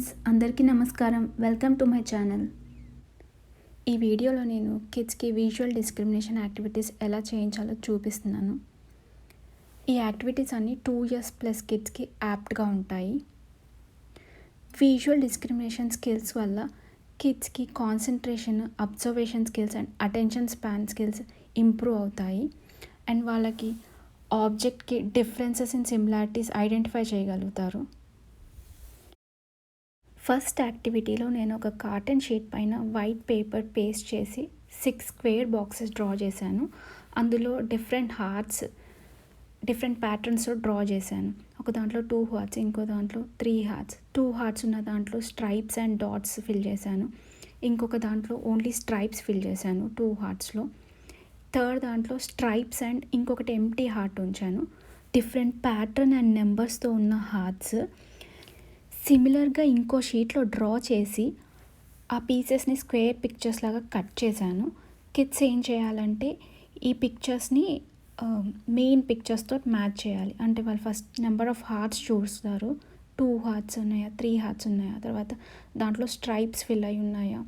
Friends, అందరికీ నమస్కారం. Welcome to my channel. ఈ వీడియోలో నేను కిడ్స్కి విజువల్ డిస్క్రిమినేషన్ యాక్టివిటీస్ ఎలా చేయించాలో చూపిస్తున్నాను. ఈ యాక్టివిటీస్ అన్నీ 2 years ప్లస్ కిడ్స్కి యాప్ట్గా ఉంటాయి. విజువల్ డిస్క్రిమినేషన్ స్కిల్స్ వల్ల కిడ్స్కి concentration, observation skills and attention span skills improve అవుతాయి. అండ్ వాళ్ళకి ఆబ్జెక్ట్కి డిఫరెన్సెస్ ఇన్ సిమిలారిటీస్ ఐడెంటిఫై చేయగలుగుతారు. ఫస్ట్ యాక్టివిటీలో నేను ఒక కాటన్ షీట్ పైన వైట్ పేపర్ పేస్ట్ చేసి 6 స్క్వేర్ బాక్సెస్ డ్రా చేశాను. అందులో డిఫరెంట్ హార్ట్స్, డిఫరెంట్ ప్యాటర్న్స్లో డ్రా చేశాను. ఒక దాంట్లో 2 హార్ట్స్, ఇంకో దాంట్లో 3 హార్ట్స్. 2 హార్ట్స్ ఉన్న దాంట్లో స్ట్రైప్స్ అండ్ డాట్స్ ఫిల్ చేశాను. ఇంకొక దాంట్లో ఓన్లీ స్ట్రైప్స్ ఫిల్ చేశాను 2 హార్ట్స్లో. థర్డ్ దాంట్లో స్ట్రైప్స్ అండ్ ఇంకొకటి ఎంప్టీ హార్ట్ ఉంచాను. డిఫరెంట్ ప్యాటర్న్ అండ్ నెంబర్స్తో ఉన్న హార్ట్స్ సిమిలర్గా ఇంకో షీట్లో డ్రా చేసి ఆ పీసెస్ని స్క్వేర్ పిక్చర్స్ లాగా కట్ చేశాను. కిడ్స్ ఏం చేయాలంటే ఈ పిక్చర్స్ని మెయిన్ పిక్చర్స్తో మ్యాచ్ చేయాలి. అంటే వాళ్ళు ఫస్ట్ నెంబర్ ఆఫ్ హార్ట్స్ చూస్తారు. 2 హార్ట్స్ ఉన్నాయా, 3 హార్ట్స్ ఉన్నాయా, తర్వాత దాంట్లో స్ట్రైప్స్ ఫిల్ అయి ఉన్నాయా.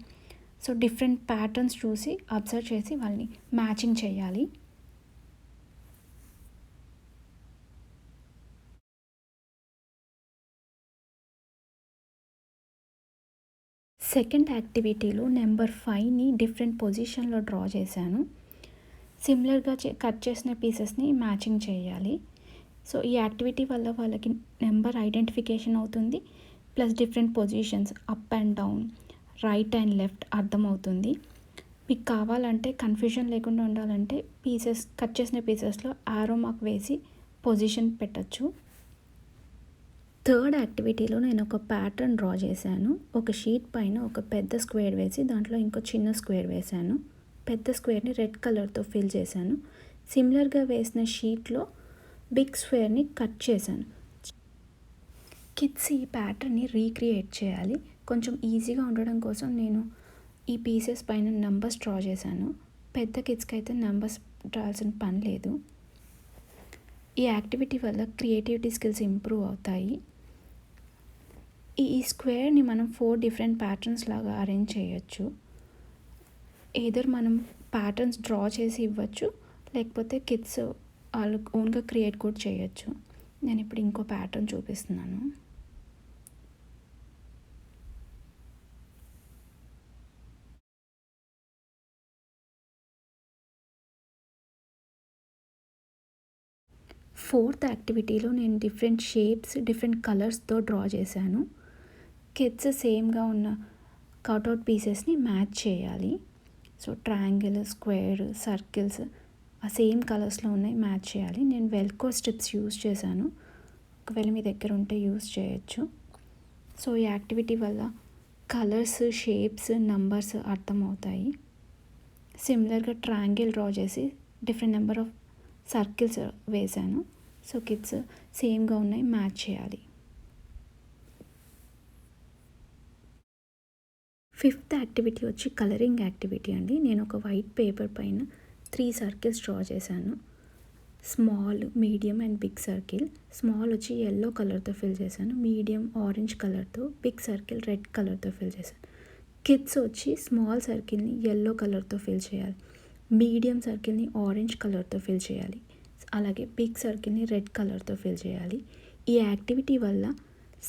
సో డిఫరెంట్ ప్యాటర్న్స్ చూసి అబ్జర్వ్ చేసి వాళ్ళని మ్యాచింగ్ చేయాలి. సెకండ్ యాక్టివిటీలో నెంబర్ 5ని డిఫరెంట్ పొజిషన్లో డ్రా చేశాను. సిమిలర్గా కట్ చేసిన పీసెస్ని మ్యాచింగ్ చేయాలి. సో ఈ యాక్టివిటీ వల్ల వాళ్ళకి నెంబర్ ఐడెంటిఫికేషన్ అవుతుంది, plus different positions up and down, right and left అర్థమవుతుంది. మీకు కావాలంటే కన్ఫ్యూజన్ లేకుండా ఉండాలంటే పీసెస్ కట్ చేసిన పీసెస్లో యారో మార్క్ వేసి పొజిషన్ పెట్టచ్చు. థర్డ్ యాక్టివిటీలో నేను ఒక ప్యాటర్న్ డ్రా చేశాను. ఒక షీట్ పైన ఒక పెద్ద స్క్వేర్ వేసి దాంట్లో ఇంకో చిన్న స్క్వేర్ వేశాను. పెద్ద స్క్వేర్ని రెడ్ కలర్తో ఫిల్ చేశాను. సిమిలర్గా వేసిన షీట్లో బిగ్ స్క్వేర్ని కట్ చేశాను. కిడ్స్ ఈ ప్యాటర్న్ని రీక్రియేట్ చేయాలి. కొంచెం ఈజీగా ఉండడం కోసం నేను ఈ పీసెస్ పైన నెంబర్స్ డ్రా చేశాను. పెద్ద కిడ్స్కి అయితే నెంబర్స్ డ్రాల్సిన పని లేదు. ఈ యాక్టివిటీ వల్ల క్రియేటివిటీ స్కిల్స్ ఇంప్రూవ్ అవుతాయి. ఈ స్క్వేర్ని మనం 4 డిఫరెంట్ ప్యాటర్న్స్ లాగా అరేంజ్ చేయొచ్చు. ఏదర్ మనం ప్యాటర్న్స్ డ్రా చేసి ఇవ్వచ్చు, లేకపోతే కిడ్స్ వాళ్ళు ఓన్గా క్రియేట్ కూడా చేయొచ్చు. నేను ఇప్పుడు ఇంకో ప్యాటర్న్ చూపిస్తున్నాను. ఫోర్త్ యాక్టివిటీలో నేను డిఫరెంట్ షేప్స్, డిఫరెంట్ కలర్స్తో డ్రా చేశాను. కిడ్స్ సేమ్గా ఉన్న కట్అవుట్ పీసెస్ని మ్యాచ్ చేయాలి. సో ట్రయాంగిల్, స్క్వేర్, సర్కిల్స్ ఆ సేమ్ కలర్స్లో ఉన్నాయి, మ్యాచ్ చేయాలి. నేను వెల్క్రో స్ట్రిప్స్ యూజ్ చేశాను. ఒకవేళ మీ దగ్గర ఉంటే యూజ్ చేయొచ్చు. సో ఈ యాక్టివిటీ వల్ల కలర్స్, షేప్స్, నంబర్స్ అర్థమవుతాయి. సిమిలర్గా ట్రయాంగిల్ డ్రా చేసి డిఫరెంట్ నెంబర్ ఆఫ్ సర్కిల్స్ వేశాను. సో కిడ్స్ సేమ్గా ఉన్నాయి, మ్యాచ్ చేయాలి. ఫిఫ్త్ యాక్టివిటీ వచ్చి కలరింగ్ యాక్టివిటీ అండి. నేను ఒక వైట్ పేపర్ పైన 3 సర్కిల్స్ డ్రా చేశాను. Small, medium and big circle. Small వచ్చి ఎల్లో కలర్తో ఫిల్ చేశాను, మీడియం ఆరెంజ్ కలర్తో, బిగ్ సర్కిల్ రెడ్ కలర్తో ఫిల్ చేశాను. కిడ్స్ వచ్చి స్మాల్ సర్కిల్ని ఎల్లో కలర్తో ఫిల్ చేయాలి, మీడియం సర్కిల్ని ఆరెంజ్ కలర్తో ఫిల్ చేయాలి, అలాగే బిగ్ సర్కిల్ని రెడ్ కలర్తో ఫిల్ చేయాలి. ఈ యాక్టివిటీ వల్ల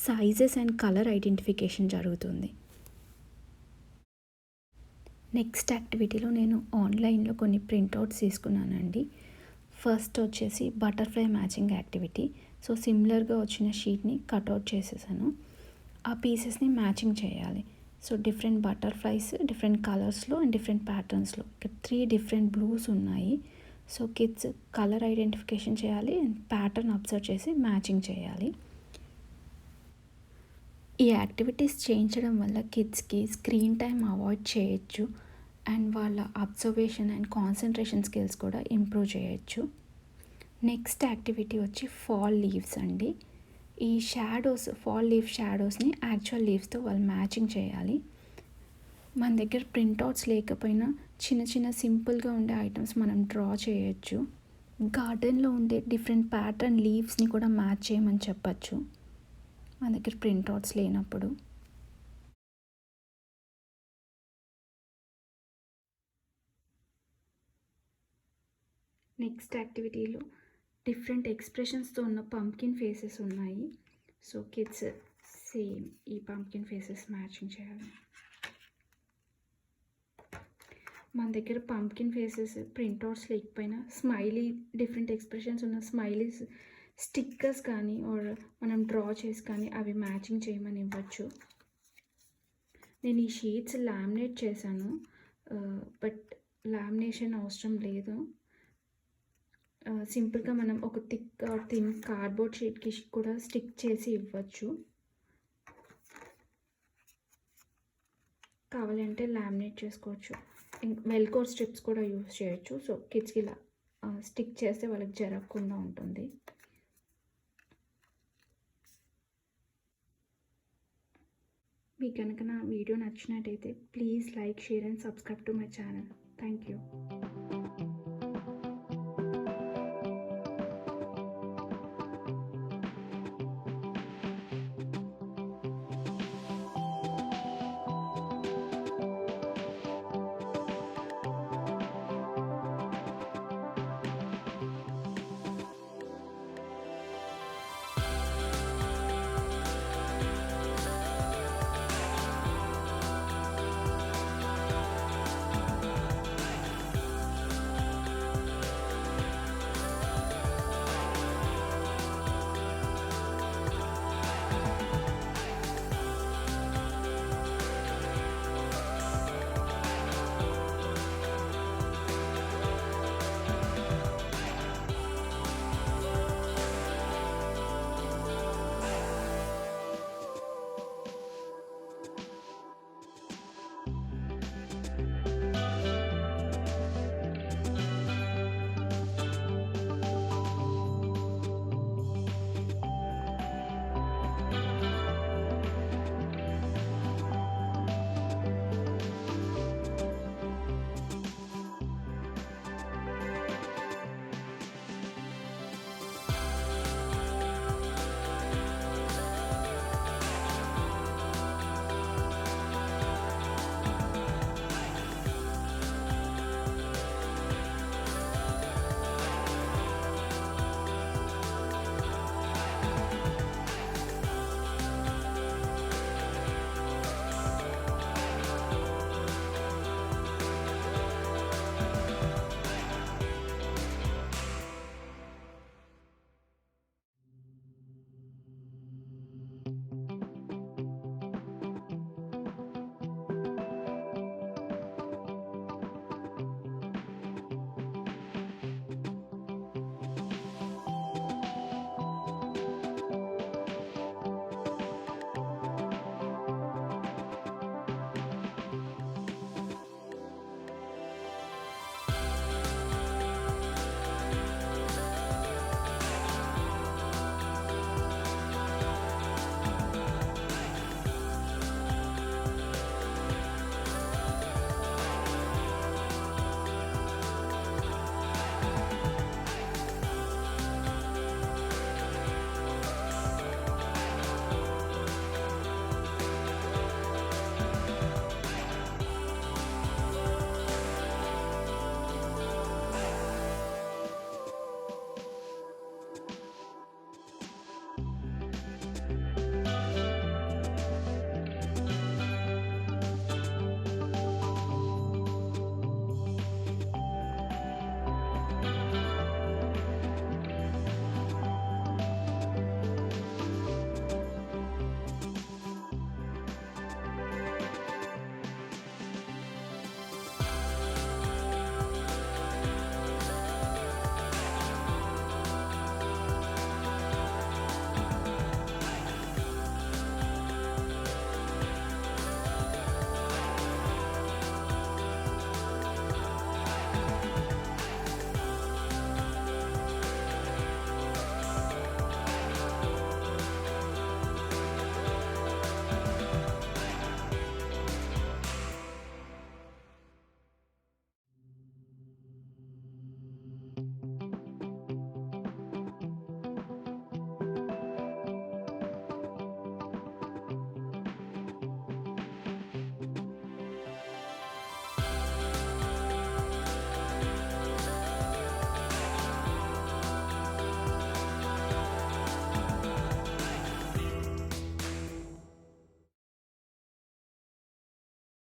సైజెస్ అండ్ కలర్ ఐడెంటిఫికేషన్ జరుగుతుంది. నెక్స్ట్ యాక్టివిటీలో నేను ఆన్లైన్లో కొన్ని ప్రింట్అవుట్స్ తీసుకున్నానండి. ఫస్ట్ వచ్చేసి బటర్ఫ్లై మ్యాచింగ్ యాక్టివిటీ. సో సిమిలర్గా వచ్చిన షీట్ని కట్అవుట్ చేసేసాను. ఆ పీసెస్ని మ్యాచింగ్ చేయాలి. సో డిఫరెంట్ బటర్ఫ్లైస్, డిఫరెంట్ కలర్స్లో అండ్ డిఫరెంట్ ప్యాటర్న్స్లో. ఇక్కడ 3 డిఫరెంట్ బ్లూస్ ఉన్నాయి. సో కిడ్స్ కలర్ ఐడెంటిఫికేషన్ చేయాలి అండ్ ప్యాటర్న్ అబ్జర్వ్ చేసి మ్యాచింగ్ చేయాలి. ఈ యాక్టివిటీస్ చేయించడం వల్ల కిడ్స్కి స్క్రీన్ టైం అవాయిడ్ చేయొచ్చు అండ్ వాళ్ళ అబ్జర్వేషన్ అండ్ కాన్సన్ట్రేషన్ స్కిల్స్ కూడా ఇంప్రూవ్ చేయొచ్చు. నెక్స్ట్ యాక్టివిటీ వచ్చి ఫాల్ లీవ్స్ అండి. ఈ షాడోస్, ఫాల్ లీవ్ షాడోస్ని యాక్చువల్ లీవ్స్తో వాళ్ళు మ్యాచింగ్ చేయాలి. మన దగ్గర ప్రింట్అవుట్స్ లేకపోయినా చిన్న చిన్న సింపుల్గా ఉండే ఐటమ్స్ మనం డ్రా చేయొచ్చు. గార్డెన్లో ఉండే డిఫరెంట్ ప్యాటర్న్ లీవ్స్ని కూడా మ్యాచ్ చేయమని చెప్పచ్చు మన దగ్గర ప్రింట్అవుట్స్ లేనప్పుడు. నెక్స్ట్ యాక్టివిటీలో డిఫరెంట్ ఎక్స్ప్రెషన్స్తో ఉన్న పంప్కిన్ ఫేసెస్ ఉన్నాయి. సో కిడ్స్ సేమ్ ఈ పంప్కిన్ ఫేసెస్ మ్యాచింగ్ చేయాలి. మన దగ్గర పంప్కిన్ ఫేసెస్ ప్రింట్అవుట్స్ లేకపోయినా స్మైలీ డిఫరెంట్ ఎక్స్ప్రెషన్స్ ఉన్న స్మైలీస్ స్టిక్కర్స్ కానీ ఆర్ మనం డ్రా చేసి కానీ అవి మ్యాచింగ్ చేయమని ఇవ్వచ్చు. నేను ఈ షీట్స్ లామినేట్ చేశాను, బట్ లామినేషన్ అవసరం లేదు. సింపుల్గా మనం ఒక థిన్ కార్డ్బోర్డ్ షీట్కి కూడా స్టిక్ చేసి ఇవ్వచ్చు. కావాలంటే లామినేట్ చేసుకోవచ్చు. వెల్కోర్ స్ట్రిప్స్ కూడా యూస్ చేయొచ్చు. సో కిడ్స్కి ఇలా స్టిక్ చేస్తే వాళ్ళకి జరగకుండా ఉంటుంది. మీకు కనుక నా వీడియో నచ్చినట్టయితే please like, share and subscribe to my channel. Thank you.